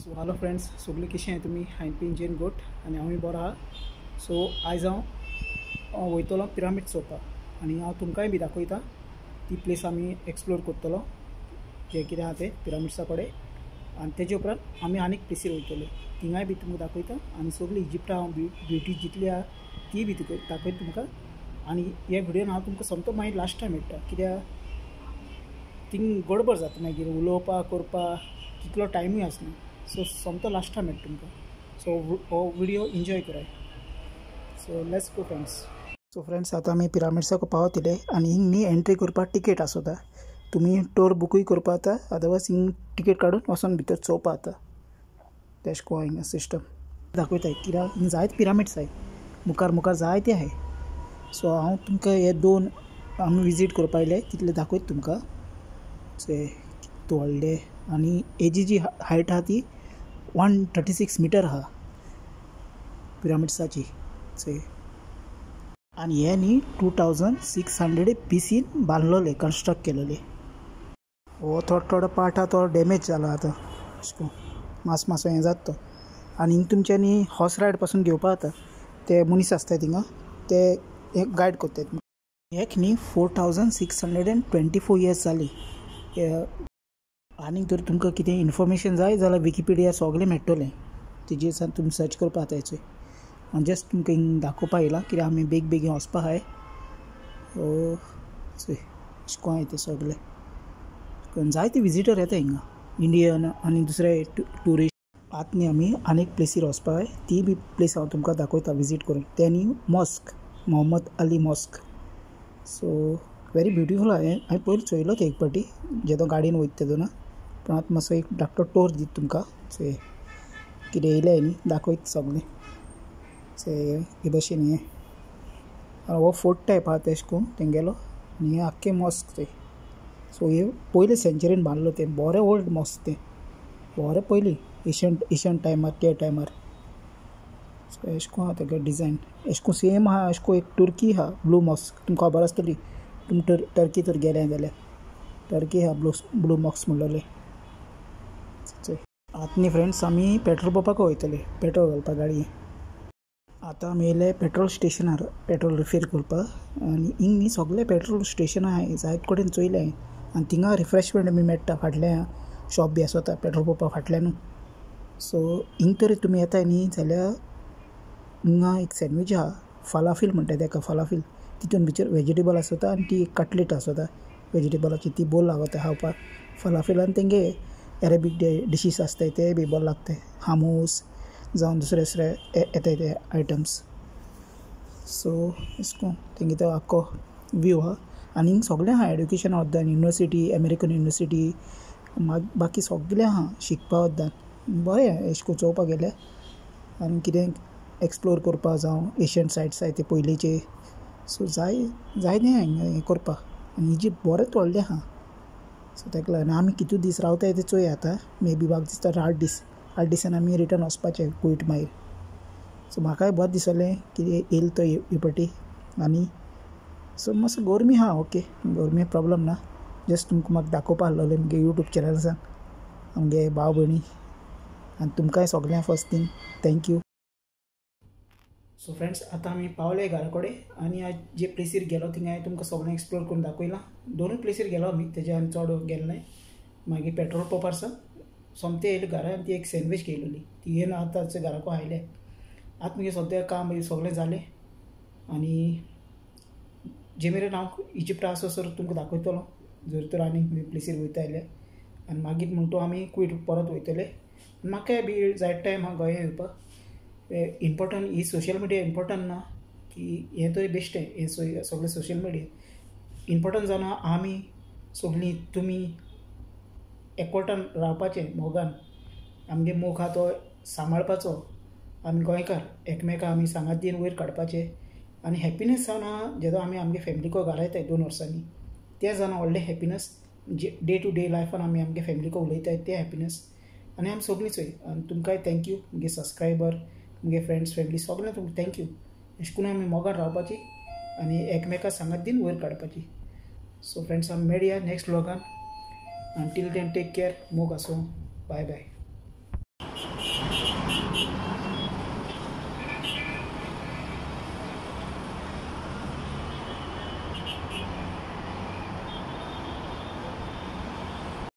So hello friends, सगळीं कशी आहे तुम्ही? हांवें पिंजेन गोट आनी हांवूय बरो आहा. सो आयज हांव वयतलो पिरामीड चोवपाक आनी हांव तुमकांय बी दाखयता ती प्लेस आमी एक्सप्लोर करतलो जे कितें आहा ते पिरामिड्सा कडेन. आनी तेजे उपरांत आमी आनीक प्लेसीर वयतले, थिंगाय बी तुमकां दाखयता. आनी सगळी इजिप्टा ब्युटी जितली आहा ती बी दाखयता तुमकां. आनी ह्या व्हिडियोन हांव तुमकां सोमतो मागीर लास्ट टायम मेळटा, कित्याक थिंग गडबड जाता मागीर उलोवपाक करपाक तितलो टायमूय आसना. सो सोमतो लास्ट टायम मेळटा तुमकां. सो हो व्हिडियो एन्जॉय कराय. So let's go friends. So friends, आतां आमी पिरामिड्साक पावतले आनी हिंग न्ही एंट्री करपाक टिकेट आसता. तुमी टूर बुकूय करपा जाता, अदरवायज हिंग टिकेट काडून वचोन भितर चोवपा जाता. तेश को हिंगा सिस्टम दाखयताय, कित्याक हिंग जायत पिरामिड्स आहाय, मुखार मुखार जायते आहाय. सो हांव तुमकां हे दोन आमी विजीट करपा आयले तितले दाखयता तुमकां. तो व्हडले आनी हेजी जी हायट आहा ती 136 मीटर आहा पिरामिड्साची. आनी हे न्ही 2600 BC बांदलोले, कन्स्ट्रक्ट केलेले. हो थोडो पार्ट आहा तो डॅमेज जाला आतां, मातसो हें जाता तो. आनी हिंग तुमचे न्ही हॉर्स रायड पासून घेवपा जाता. ते मनीस आसताय थिंगा, ते एक गायड करतात. एक न्ही 4624 इयर्स जाली. आनी जर तुमकां कितें इन्फॉर्मेशन जाय जाल्यार विकिपीडिया सगळें मेळटलें, तेजेर तुमी सर्च करपा जाता. हेचेर हांव जस्ट तुमकां हिंग दाखोवपा येयला, कित्याक आमी बेगीन वचपा आहाय. अशें कोण येता सगळे जायते विजिटर येता हिंगा, इंडियन आनी दुसरे ट्युरिस्ट. आतां न्ही आमी आनीक प्लेसीर वचपा आहाय, ती बी प्लेस हांव तुमकां दाखयता विजीट करून. ते न्ही mosque, Mohammad Ali mosque. So very beautiful आहा. हांवें पयलीं चोयलो ते एक पाटी जेदो गाडयेन वयता तेदोना, पूण आतां मातसो एक धाकटो टूर दिता तुमकां. कितें येयलें न्ही दाखयता सगळें. हे भशेन हें हो फोर्ट टायप आहा तेश कोन्न तेंगेलो, आनी हे आख्खें मॉस्क ते. सो हे पयले सेंचुरीन बांदलो ते, बरें ओल्ड मॉस्क ते, बरें पयलीं एशियन टायमार त्या टायमार. सो एश कोन्न आहा तेगे डिजायन, एश कोन्न सेम आहा. एश कोन्न एक तुर्की आहा ब्लू मॉस्क, तुमकां खबर आसतली तुमी टर्की तर गेले जाल्यार. टर्की आहा ब्लू मॉस्क म्हणलोले. आतां न्ही फ्रेंड्स आमी पेट्रोल पंपाक वयतले पेट्रोल घालपाक गाडयेन. आतां आमी येयले पेट्रोल स्टेशनार पेट्रोल रिफील करपाक. आनी हिंग न्ही सगळे पेट्रोल स्टेशन आहाय, जायत कडेन चोयले हांवें. आनी थिंगा रिफ्रेशमेंट बी मेळटा, फाटल्यान शॉप बी आसता पेट्रोल पंपा फाटल्यानूच. सो हिंग तर तुमी येताय न्ही जाल्यार हिंगा एक सँडवीच आहा, फालाफील म्हणटाय तेका, फालाफील. तितून भितर वेजिटेबल आसता आनी ती कटलेट आसता वेजिटेबलाची, ती बरी लागता खावपाक. फालाफीलान तेंगे अरेबीक डिशीस आसताय ते बी बरे लागताय, हामूस जावं दुसरे येताय ते आयटम्स. सो अशें करून तेंगे तो आख्खो व्यू आहा. आनी हिंग सगळें आहा एड्युकेशन वद्दान, युनिवर्सिटी, अमेरिकन युनिवर्सिटी, बाकी सगळें आहा शिकपा वद्दान. बरें अशें करून चोवपाक गेले आनी कितें एक्सप्लोर करपा जावं एशियन सायट्स आहाय ते पयलींचे. सो जायतें आहा हिंगा हें करपाक. आनी इजिप्ट बरेंच व्हडलें आहा. सो तेका लागून आमी कितू दीस रावताय ते चोया आतां. मे बी म्हाका दिसता 8 दिसान आमी रिटर्न वचपाचें कुवेट मागीर. सो म्हाकाय बरें दिसलें कितें येयलें तो हे पाटी. आनी सो मातसो गरमी आहा, ओके गरमी प्रॉब्लम ना. जस्ट तुमकां म्हाका दाखोवपा आसलोलें म्हगे यूट्यूब चॅनल्सान आमगे भाव भयणी. आनी तुमकांय सगळ्यांक first thing thank you. So friends, आतां आमी पावले घरा कडेन आनी आज जे प्लेसीर गेलो थिंगा हांवें तुमकां सगळें एक्सप्लोर करून दाखयलां. दोनूय प्लेसीर गेलो आमी, तेज्या आनी चड गेले नाय. मागीर पेट्रोल पंपार सोमते येयले घरा आनी ती एक सँडवीच घेयलेली, ती येवन आतांच घराको आयले. आतां म्हगे सद्या काम सगळें जालें आनी जे मेरेन हांव इजिप्टा आसोसर तुमकां दाखयतलो जर तर आनी प्लेसीर वयता आयले. आनी मागीर म्हणटू आमी कुवेट परत वयतले. म्हाकाय बी जायत टायम आहा गोंया येवपाक. इम्पॉर्टंट ही सोशल मिडिया इम्पॉर्टंट ना की हें तरी बेश्टें, हें सगळें सोशल मिडिया इम्पॉर्टंट जावन आमी सगळीं तुमी एकवटान रावपाचें मोगान. आमगे मोग आहा तो सांबाळपाचो. आमी गोंयकार एकमेकां आमी सांगात दिन वयर काडपाचें. आनी हॅपिनस जावन आहा जेदो आमी आमगे फॅमिलीको घरा येताय 2 वर्सांनी, तें जावन व्हडलें हॅपिनस. जे डे टू डे लायफान आमी आमगे फॅमिलीको उलयताय तें हॅपिनस. आनी आमी सगळीं चोय. आनी तुमकांय थँक्यू, मुगे सबस्क्रायबर, मुगे फ्रेंड्स फॅमिली सगळें तुमकां थँक्यू. अशें करून आमी मोगान रावपाची आनी एकमेकां सांगात दिन वयर काडपाची. सो फ्रेंड्स, आमी मेळया नेक्स्ट व्लॉगान. अंटील देन टेक केअर, मोग आसूं, बाय बाय.